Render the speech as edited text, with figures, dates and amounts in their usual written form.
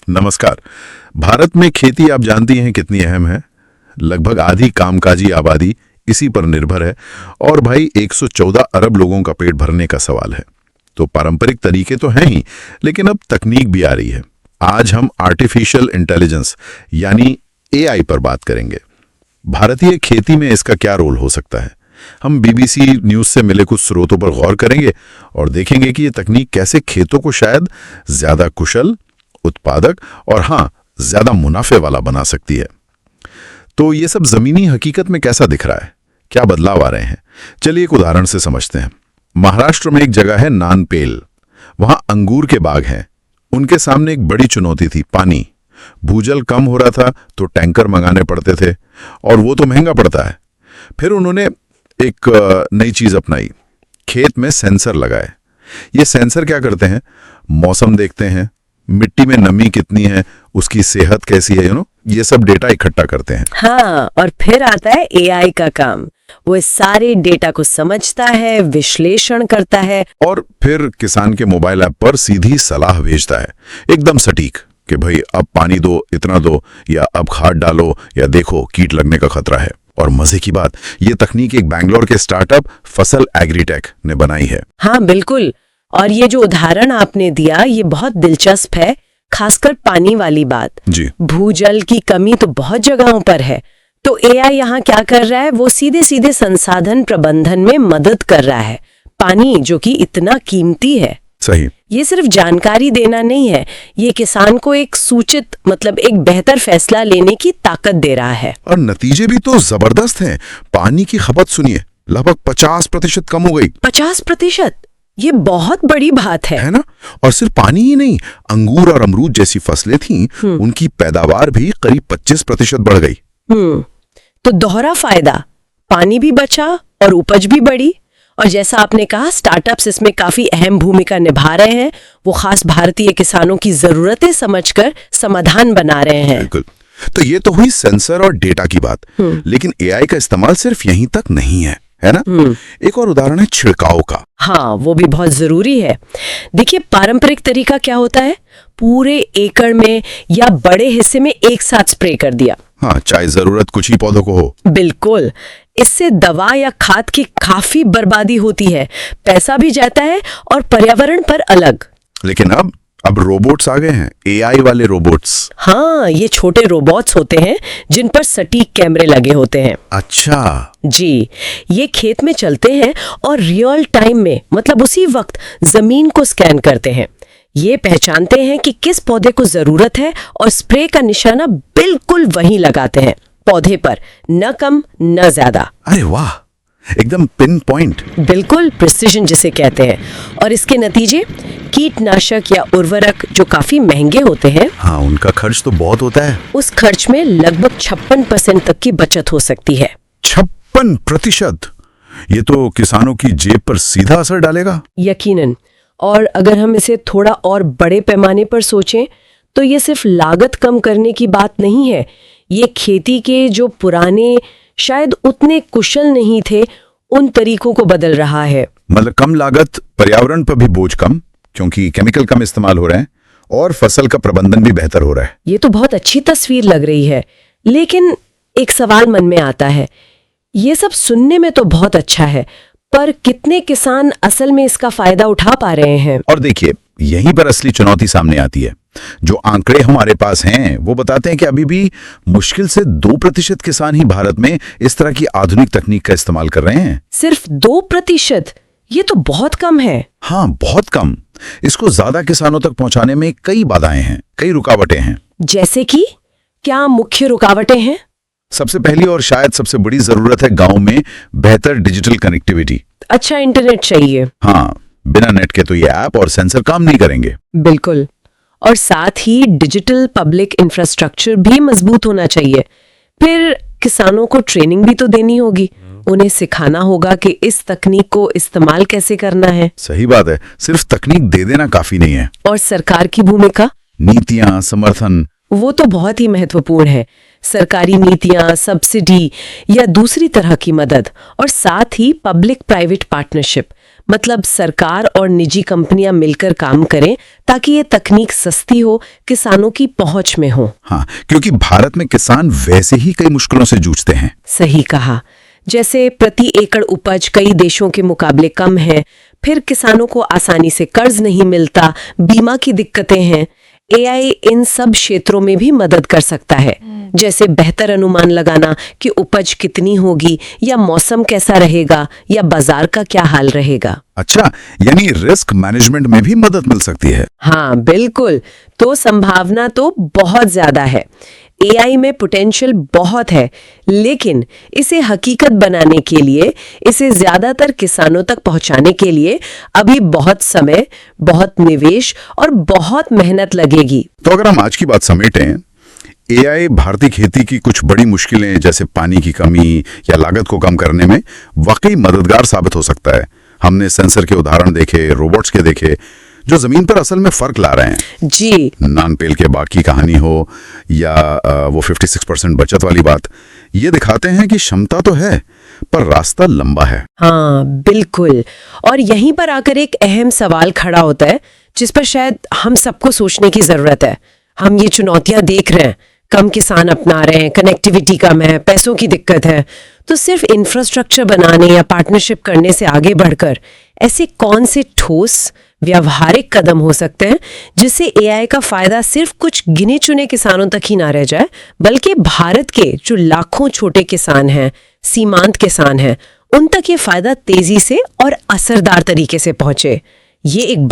नमस्कार। भारत में खेती आप जानती हैं कितनी अहम है। लगभग आधी कामकाजी आबादी इसी पर निर्भर है और भाई 114 अरब लोगों का पेट भरने का सवाल है। तो पारंपरिक तरीके तो हैं ही, लेकिन अब तकनीक भी आ रही है। आज हम आर्टिफिशियल इंटेलिजेंस यानी एआई पर बात करेंगे। भारतीय खेती में इसका क्या रोल हो सकता है। हम बीबीसी न्यूज से मिले कुछ स्रोतों पर गौर करेंगे और देखेंगे कि ये तकनीक कैसे खेतों को शायद ज्यादा कुशल, उत्पादक और हाँ, ज्यादा मुनाफे वाला बना सकती है। तो ये सब जमीनी हकीकत में कैसा दिख रहा है, क्या बदलाव आ रहे हैं, चलिए एक उदाहरण से समझते हैं। महाराष्ट्र में एक जगह है नानपेल। वहां अंगूर के बाग हैं। उनके सामने एक बड़ी चुनौती थी, पानी। भूजल कम हो रहा था तो टैंकर मंगाने पड़ते थे और वो तो महंगा पड़ता है। फिर उन्होंने एक नई चीज अपनाई, खेत में सेंसर लगाए। ये सेंसर क्या करते हैं, मौसम देखते हैं, मिट्टी में नमी कितनी है, उसकी सेहत कैसी है, ये सब डेटा इकट्ठा करते हैं। हाँ, और फिर आता है एआई का काम। वो इस सारे डेटा को समझता है, विश्लेषण करता है और फिर किसान के मोबाइल ऐप पर सीधी सलाह भेजता है, एकदम सटीक, कि भाई अब पानी दो, इतना दो, या अब खाद डालो, या देखो कीट लगने का खतरा है। और मजे की बात, ये तकनीक एक बैंगलोर के स्टार्टअप फसल एग्रीटेक ने बनाई है। हाँ बिल्कुल। और ये जो उदाहरण आपने दिया ये बहुत दिलचस्प है, खासकर पानी वाली बात। जी। भूजल की कमी तो बहुत जगहों पर है, तो एआई यहाँ क्या कर रहा है, वो सीधे सीधे संसाधन प्रबंधन में मदद कर रहा है। पानी जो कि इतना कीमती है। सही। ये सिर्फ जानकारी देना नहीं है, ये किसान को एक सूचित मतलब एक बेहतर फैसला लेने की ताकत दे रहा है। और नतीजे भी तो जबरदस्त हैं। पानी की खपत सुनिए, लगभग 50% कम हो गई। 50%? ये बहुत बड़ी बात है ना? और सिर्फ पानी ही नहीं, अंगूर और अमरूद जैसी फसलें थीं, उनकी पैदावार भी करीब 25% बढ़ गई। तो दोहरा फायदा, पानी भी बचा और उपज भी बढ़ी। और जैसा आपने कहा, स्टार्टअप्स इसमें काफी अहम भूमिका निभा रहे हैं। वो खास भारतीय किसानों की जरूरतें समझकर समाधान बना रहे हैं। बिल्कुल। तो ये तो हुई सेंसर और डेटा की बात, लेकिन एआई का इस्तेमाल सिर्फ यहीं तक नहीं है ना? एक और उदाहरण है छिड़काव का। हाँ, वो भी बहुत जरूरी है। देखिए, पारंपरिक तरीका क्या होता है, पूरे एकड़ में या बड़े हिस्से में एक साथ स्प्रे कर दिया। हाँ, चाहे जरूरत कुछ ही पौधों को हो। बिल्कुल। इससे दवा या खाद की काफी बर्बादी होती है, पैसा भी जाता है और पर्यावरण पर अलग। लेकिन अब रोबोट्स आ गए हैं, एआई वाले रोबोट्स। हाँ, ये छोटे रोबोट्स होते हैं जिन पर सटीक कैमरे लगे होते हैं। अच्छा जी, ये खेत में चलते हैं और रियल टाइम में मतलब उसी वक्त जमीन को स्कैन करते हैं। ये पहचानते हैं कि किस पौधे को जरूरत है और स्प्रे का निशाना बिल्कुल वहीं लगाते हैं, पौधे पर, न कम न ज्यादा। अरे वाह, एकदम पिन पॉइंट। बिल्कुल प्रिसिजन जिसे कहते हैं। और इसके नतीजे, कीटनाशक या उर्वरक जो काफी महंगे होते हैं, हाँ, उनका खर्च तो बहुत होता है। उस खर्च में लगभग 56% तक की बचत हो सकती है। 56%? ये तो किसानों की जेब पर सीधा असर डालेगा। यकीनन। और अगर हम इसे थोड़ा और बड़े पैमाने पर सोचें तो ये सिर्फ लागत कम करने की बात नहीं है, ये खेती के जो पुराने शायद उतने कुशल नहीं थे उन तरीकों को बदल रहा है। मतलब कम लागत, पर्यावरण पर भी बोझ कम, क्योंकि केमिकल कम इस्तेमाल हो रहे हैं, और फसल का प्रबंधन भी बेहतर हो रहा है। ये तो बहुत अच्छी तस्वीर लग रही है, लेकिन एक सवाल मन में आता है। ये सब सुनने में तो बहुत अच्छा है, पर कितने किसान असल में इसका फायदा उठा पा रहे हैं? और देखिए, यहीं पर असली चुनौती सामने आती है। जो आंकड़े हमारे पास हैं वो बताते हैं कि अभी भी मुश्किल से 2% किसान ही भारत में इस तरह की आधुनिक तकनीक का इस्तेमाल कर रहे हैं। सिर्फ 2%? ये तो बहुत कम है। हाँ, बहुत कम। इसको ज्यादा किसानों तक पहुंचाने में कई बाधाएं हैं, कई रुकावटें हैं। जैसे कि क्या मुख्य रुकावटें हैं? सबसे पहली और शायद सबसे बड़ी जरूरत है गांव में बेहतर डिजिटल कनेक्टिविटी। अच्छा, इंटरनेट चाहिए। हाँ, बिना नेट के तो ये ऐप और सेंसर काम नहीं करेंगे। बिल्कुल। और साथ ही डिजिटल पब्लिक इंफ्रास्ट्रक्चर भी मजबूत होना चाहिए। फिर किसानों को ट्रेनिंग भी तो देनी होगी, उन्हें सिखाना होगा कि इस तकनीक को इस्तेमाल कैसे करना है। सही बात है, सिर्फ तकनीक दे देना काफी नहीं है। और सरकार की भूमिका, नीतियां, समर्थन, वो तो बहुत ही महत्वपूर्ण है। सरकारी नीतियां, सब्सिडी या दूसरी तरह की मदद, और साथ ही पब्लिक प्राइवेट पार्टनरशिप, मतलब सरकार और निजी कंपनियां मिलकर काम करें ताकि ये तकनीक सस्ती हो, किसानों की पहुंच में हो। हाँ, क्योंकि भारत में किसान वैसे ही कई मुश्किलों से जूझते हैं। सही कहा। जैसे प्रति एकड़ उपज कई देशों के मुकाबले कम है, फिर किसानों को आसानी से कर्ज नहीं मिलता, बीमा की दिक्कतें हैं। एआई इन सब क्षेत्रों में भी मदद कर सकता है, जैसे बेहतर अनुमान लगाना कि उपज कितनी होगी, या मौसम कैसा रहेगा, या बाजार का क्या हाल रहेगा। अच्छा, यानी रिस्क मैनेजमेंट में भी मदद मिल सकती है। हाँ बिल्कुल। तो संभावना तो बहुत ज्यादा है। एआई में पोटेंशियल बहुत है, लेकिन इसे हकीकत बनाने के लिए, इसे ज्यादातर किसानों तक पहुंचाने के लिए अभी बहुत समय, बहुत निवेश और बहुत मेहनत लगेगी। तो अगर हम आज की बात समेटें, एआई भारतीय खेती की कुछ बड़ी मुश्किलें जैसे पानी की कमी या लागत को कम करने में वाकई मददगार साबित हो सकता है। हमने सेंसर के उदाहरण देखे, रोबोट्स के देखे, जो जमीन पर असल में फर्क ला रहे हैं। जी। नानपेल के बाग की कहानी हो या वो 56% बचत वाली बात, ये दिखाते हैं कि क्षमता तो है पर रास्ता लंबा है। हाँ बिल्कुल। और यहीं पर आकर एक अहम सवाल खड़ा होता है, जिस पर शायद हम सबको सोचने की जरूरत है। हम ये चुनौतियां देख रहे हैं, कम किसान अपना रहे हैं, कनेक्टिविटी कम है, पैसों की दिक्कत है, तो सिर्फ इंफ्रास्ट्रक्चर बनाने या पार्टनरशिप करने से आगे बढ़कर ऐसे कौन से ठोस व्यावहारिक कदम हो सकते हैं जिससे एआई का फायदा सिर्फ कुछ गिने चुने किसानों तक ही ना रह जाए, बल्कि भारत के जो लाखों छोटे किसान हैं, सीमांत किसान हैं, उन तक ये फायदा तेजी से और असरदार तरीके से पहुंचे। ये एक